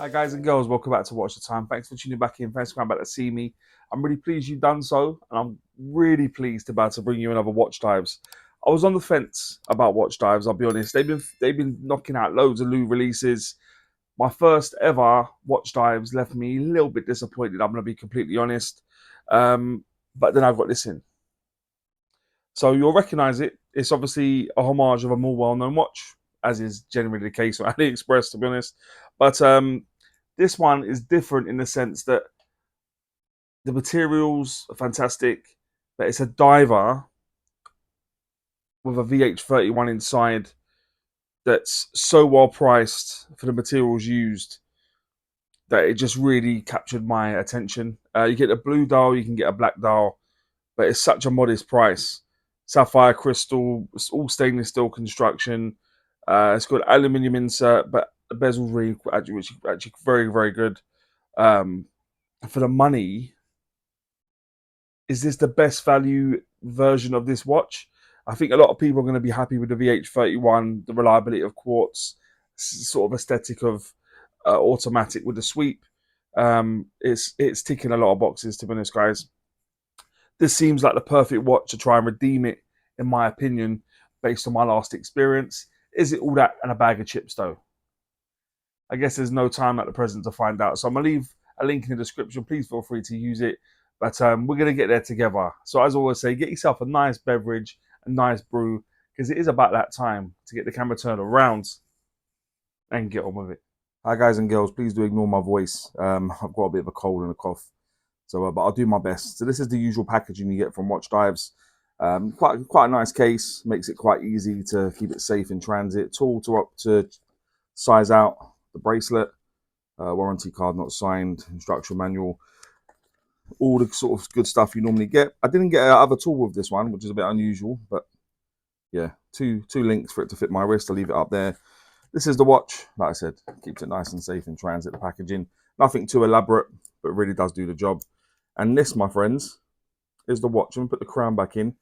Hi guys and girls, welcome back to Watch the Time. Thanks for tuning back in. Thanks for coming back to see me. I'm really pleased you've done so, and I'm really pleased about to bring you another Watchdives. I was on the fence about Watchdives, I'll be honest. They've been knocking out loads of new releases. My first ever Watchdives left me a little bit disappointed, I'm gonna be completely honest. But then I've got this in. So you'll recognize it. It's obviously a homage of a more well-known watch, as is generally the case on AliExpress, to be honest. But this one is different in the sense that the materials are fantastic, but it's a diver with a VH31 inside that's so well priced for the materials used that it just really captured my attention. You get a blue dial, you can get a black dial, but it's such a modest price. Sapphire crystal, it's all stainless steel construction. It's got aluminium insert, but the bezel's really actually very, very good. Um, for the money, is this the best value version of this watch? I think a lot of people are going to be happy with the VH31, the reliability of Quartz, sort of aesthetic of automatic with the sweep. It's ticking a lot of boxes, to be honest, guys. This seems like the perfect watch to try and redeem it, in my opinion, based on my last experience. Is it all that and a bag of chips, though? I guess there's no time at the present to find out. So I'm going to leave a link in the description. Please feel free to use it. But we're going to get there together. So as I always say, get yourself a nice beverage, a nice brew, because it is about that time to get the camera turned around and get on with it. Hi guys and girls, please do ignore my voice. I've got a bit of a cold and a cough. So, but I'll do my best. So this is the usual packaging you get from Watchdives. Quite a nice case. Makes it quite easy to keep it safe in transit. Tool to size out the bracelet. Warranty card not signed. Instruction manual. All the sort of good stuff you normally get. I didn't get another tool with this one, which is a bit unusual. But yeah, two links for it to fit my wrist. I'll leave it up there. This is the watch. Like I said, keeps it nice and safe in transit. The packaging. Nothing too elaborate, but really does do the job. And this, my friends, is the watch. I'm going to put the crown back in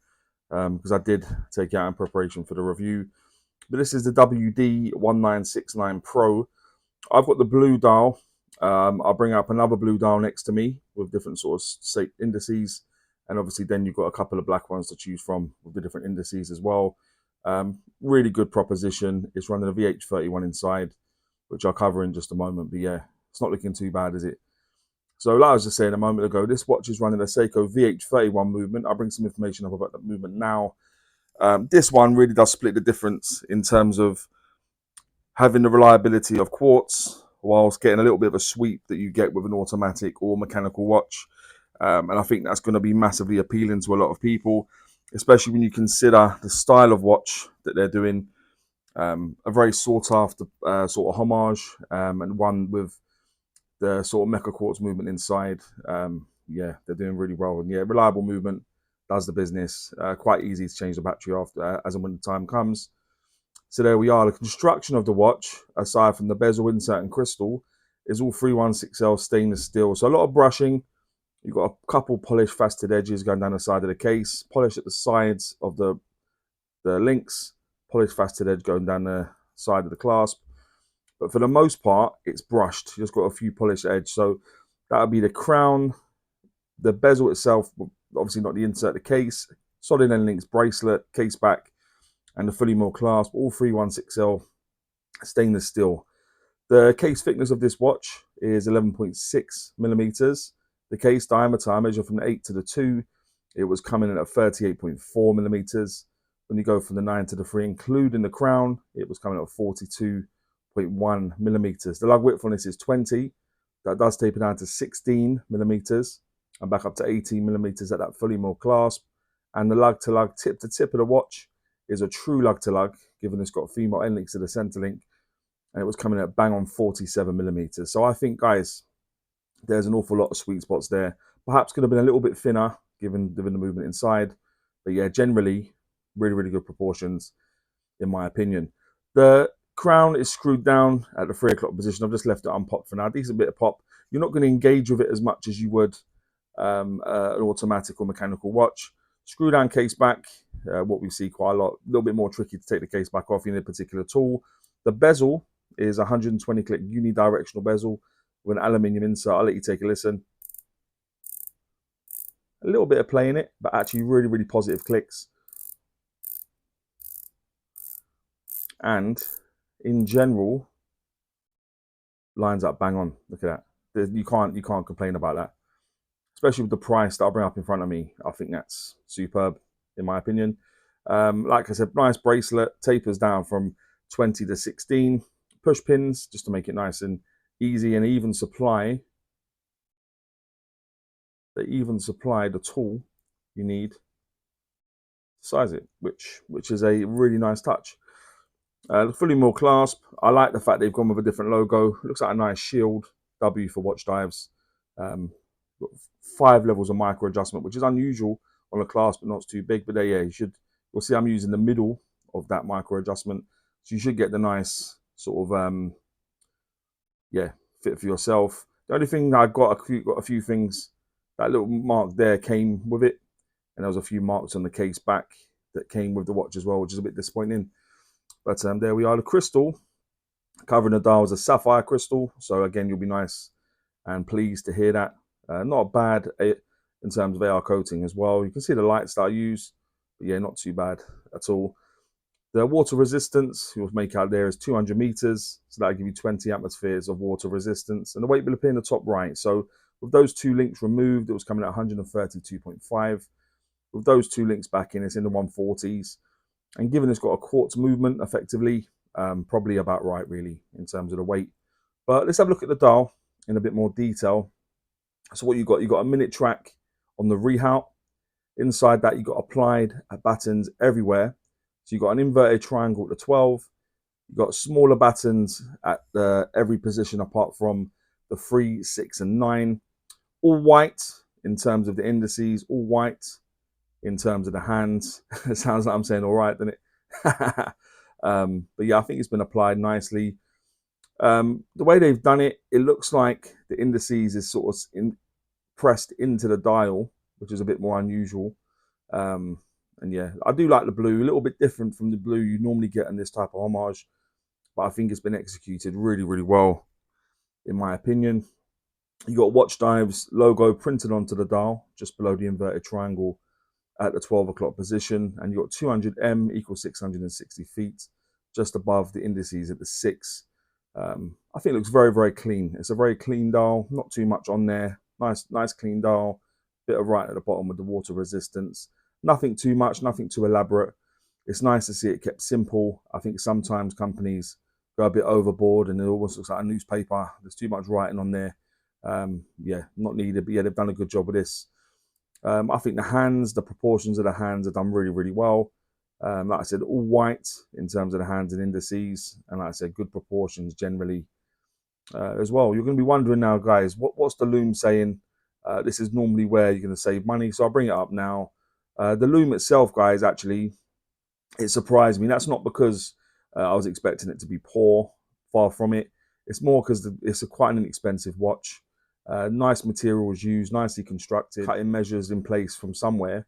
because I did take it out in preparation for the review. But this is the WD1969 Pro. I've got the blue dial. I'll bring up another blue dial next to me with different sort of indices. And obviously then you've got a couple of black ones to choose from with the different indices as well. Really good proposition. It's running a VH31 inside, which I'll cover in just a moment. But yeah, it's not looking too bad, is it? So like I was just saying a moment ago, this watch is running a Seiko VH31 movement. I'll bring some information up about that movement now. This one really does split the difference in terms of having the reliability of Quartz whilst getting a little bit of a sweep that you get with an automatic or mechanical watch. And I think that's going to be massively appealing to a lot of people, especially when you consider the style of watch that they're doing. A very sought after sort of homage and one with the sort of mecha quartz movement inside. Yeah, they're doing really well. And yeah, reliable movement, does the business. Quite easy to change the battery after as and when the time comes. So there we are. The construction of the watch, aside from the bezel insert and crystal, is all 316L stainless steel. So a lot of brushing. You've got a couple polished faceted edges going down the side of the case, polish at the sides of the links, polished faceted edge going down the side of the clasp. But for the most part, it's brushed. You just got a few polished edges. So that'll be the crown, the bezel itself, obviously not the insert, the case, solid end links bracelet, case back, and the fully milled clasp, all 316L stainless steel. The case thickness of this watch is 11.6 millimeters. The case diameter, I measure from the 8 to the 2, it was coming in at 38.4 millimeters. When you go from the 9 to the 3, including the crown, it was coming at 42.1 millimeters. The lug width on this is 20. That does taper down to 16 millimeters and back up to 18 millimeters at that fully milled clasp. And the lug to lug, tip to tip of the watch is a true lug to lug, given it's got female end links to the center link, and it was coming at bang on 47 millimeters. So I think, guys, there's an awful lot of sweet spots there. Perhaps could have been a little bit thinner, given the movement inside. But yeah, generally, really, really good proportions, in my opinion. The crown is screwed down at the 3 o'clock position. I've just left it unpopped for now. Decent bit of pop. You're not going to engage with it as much as you would an automatic or mechanical watch. Screw down case back, what we see quite a lot. A little bit more tricky to take the case back off. You need a particular tool. The bezel is 120 click unidirectional bezel. with an aluminium insert. I'll let you take a listen. A little bit of play in it, but actually really, really positive clicks. And in general, lines up bang on. Look at that. You can't complain about that. Especially with the price that I'll bring up in front of me. I think that's superb, in my opinion. Like I said, nice bracelet, tapers down from 20 to 16. Push pins, just to make it nice and easy, and even supply. They even supply the tool you need to size it, which is a really nice touch. The fully milled clasp, I like the fact they've gone with a different logo. It looks like a nice shield, W for Watchdives. Got 5 levels of micro adjustment, which is unusual on a clasp, but not too big. But yeah, you'll see I'm using the middle of that micro adjustment, so you should get the nice sort of fit for yourself. The only thing that I got a few things. That little mark there came with it, and there was a few marks on the case back that came with the watch as well, which is a bit disappointing. But there we are. The crystal covering the dial is a sapphire crystal, so again, you'll be nice and pleased to hear that. Not bad in terms of AR coating as well. You can see the lights that I use, but yeah, not too bad at all. The water resistance you'll make out there is 200 meters, so that'll give you 20 atmospheres of water resistance. And the weight will appear in the top right. So with those 2 links removed, it was coming at 132.5. With those 2 links back in, it's in the 140s. And given it's got a quartz movement, effectively, probably about right, really, in terms of the weight. But let's have a look at the dial in a bit more detail. So what you've got a minute track on the rehaut. Inside that, you've got applied battens everywhere. So you've got an inverted triangle at the 12. You've got smaller battens at every position apart from the 3, 6, and 9. All white in terms of the indices, all white in terms of the hands. It sounds like I'm saying all right, doesn't it? But yeah, I think it's been applied nicely. The way they've done it, it looks like the indices is sort of pressed into the dial, which is a bit more unusual. And yeah, I do like the blue, a little bit different from the blue you normally get in this type of homage, but I think it's been executed really, really well, in my opinion. You got Watchdives logo printed onto the dial, just below the inverted triangle at the 12 o'clock position, and you got 200 M equals 660 feet, just above the indices at the 6. I think it looks very, very clean. It's a very clean dial, not too much on there. Nice clean dial. Bit of right at the bottom with the water resistance. Nothing too much, nothing too elaborate. It's nice to see it kept simple. I think sometimes companies go a bit overboard and it almost looks like a newspaper. There's too much writing on there. Yeah, not needed, but yeah, they've done a good job with this. I think the proportions of the hands are done really, really well. Like I said, all white in terms of the hands and indices, and like I said, good proportions generally as well. You're going to be wondering now, guys, what's the loom saying? This is normally where you're going to save money, so I'll bring it up now. The loom itself, guys, actually, it surprised me. That's not because I was expecting it to be poor, far from it. It's more because it's quite an inexpensive watch. Nice material was used, nicely constructed, cutting measures in place from somewhere.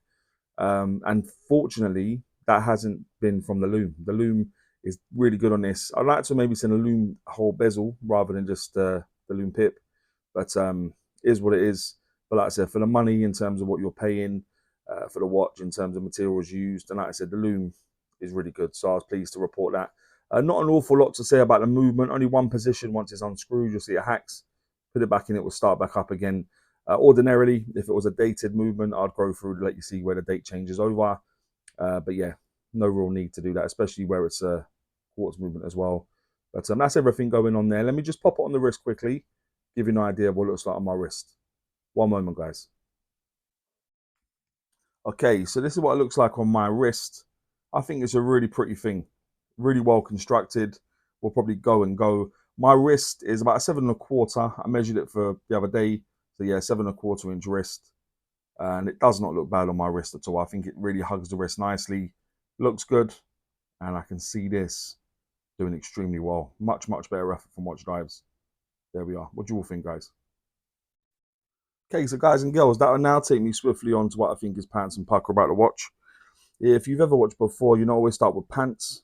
And fortunately, that hasn't been from the loom. The loom is really good on this. I'd like to maybe send a loom whole bezel rather than just the loom pip, but is what it is. But like I said, for the money in terms of what you're paying for the watch, in terms of materials used, and like I said, the loom is really good. So I was pleased to report that. Not an awful lot to say about the movement. Only one position. Once it's unscrewed, you'll see it hacks. Put it back in, it will start back up again. Ordinarily, if it was a dated movement, I'd go through to let you see where the date changes over. But yeah, no real need to do that, especially where it's a quartz movement as well. But that's everything going on there. Let me just pop it on the wrist quickly, give you an idea of what it looks like on my wrist. One moment, guys. Okay, so this is what it looks like on my wrist. I think it's a really pretty thing, really well constructed. Will probably go and go. My wrist is about 7.25. I measured it for the other day. So yeah, 7.25-inch wrist. And it does not look bad on my wrist at all. I think it really hugs the wrist nicely. Looks good. And I can see this doing extremely well. Much, much better effort from Watchdives. There we are. What do you all think, guys? Okay, so guys and girls, that will now take me swiftly on to what I think is pants and Pukka about the watch. If you've ever watched before, you know I always start with pants.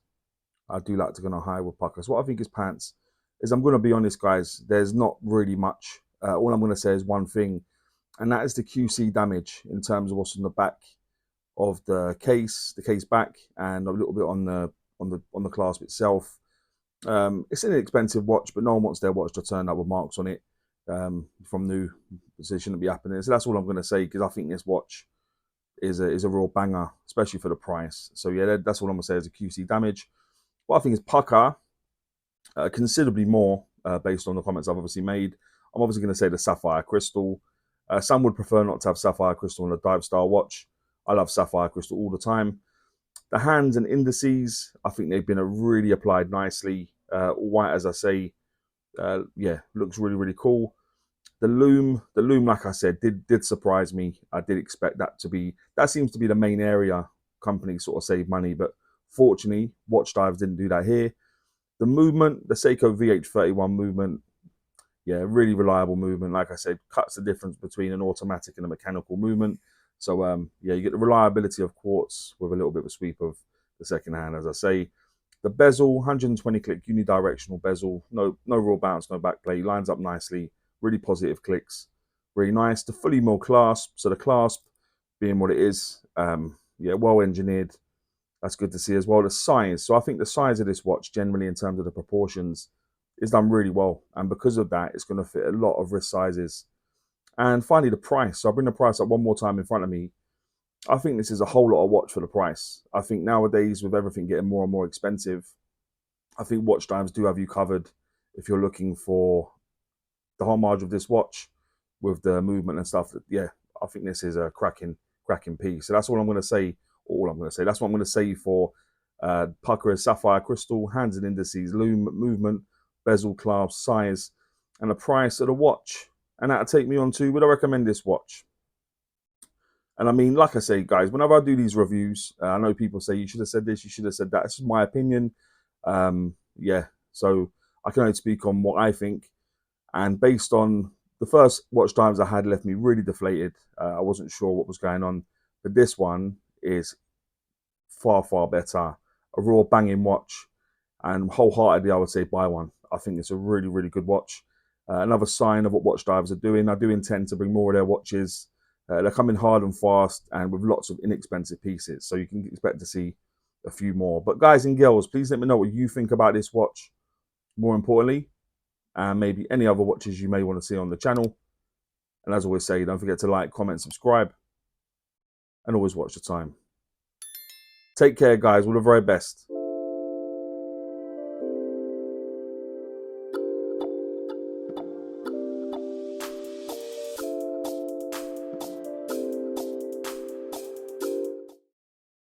I do like to go on high with Pukka. So what I think is pants is I'm going to be honest, guys, there's not really much. All I'm going to say is one thing, and that is the QC damage in terms of what's on the back of the case back, and a little bit on the clasp itself. It's an inexpensive watch, but no one wants their watch to turn up with marks on it from new. So it shouldn't be happening. So that's all I'm going to say, because I think this watch is a real banger, especially for the price. So yeah, that's all I'm going to say is a QC damage. What I think is Pukka, considerably more based on the comments I've obviously made. I'm obviously going to say the sapphire crystal. Some would prefer not to have sapphire crystal on a dive style watch. I love sapphire crystal all the time. The hands and indices, I think they've been really applied nicely. White, as I say, yeah, looks really, really cool. The loom, like I said, did surprise me. I did expect that seems to be the main area companies sort of save money, but fortunately, Watchdives didn't do that here. The movement, the Seiko VH31 movement, yeah, really reliable movement. Like I said, cuts the difference between an automatic and a mechanical movement. So yeah, you get the reliability of Quartz with a little bit of a sweep of the second hand, as I say. The bezel, 120 click unidirectional bezel, no real bounce, no backplay, lines up nicely, really positive clicks, really nice. The fully milled clasp, so the clasp being what it is, yeah, well engineered. That's good to see as well. The size, so I think the size of this watch generally in terms of the proportions is done really well, and because of that, it's going to fit a lot of wrist sizes. And finally, the price. So I'll bring the price up one more time in front of me. I think this is a whole lot of watch for the price. I think nowadays, with everything getting more and more expensive, I think Watchdives do have you covered if you're looking for the homage of this watch with the movement and stuff. Yeah, I think this is a cracking piece. So that's all I'm going to say. That's what I'm going to say for Pukka sapphire crystal, hands and indices, loom, movement, bezel, clasp, size, and the price of the watch. And that'll take me on to, would I recommend this watch? And I mean, like I say, guys, whenever I do these reviews, I know people say you should have said this, you should have said that. This is my opinion. Yeah, so I can only speak on what I think. And based on the first Watchdives I had, left me really deflated. I wasn't sure what was going on. But this one is far, far better. A real banging watch. And wholeheartedly, I would say buy one. I think it's a really, really good watch. Another sign of what Watchdives are doing. I do intend to bring more of their watches. They're coming hard and fast and with lots of inexpensive pieces. So you can expect to see a few more. But guys and girls, please let me know what you think about this watch. More importantly, and maybe any other watches you may want to see on the channel. And as I always say, don't forget to like, comment, subscribe, and always watch the time. Take care, guys. All the very best.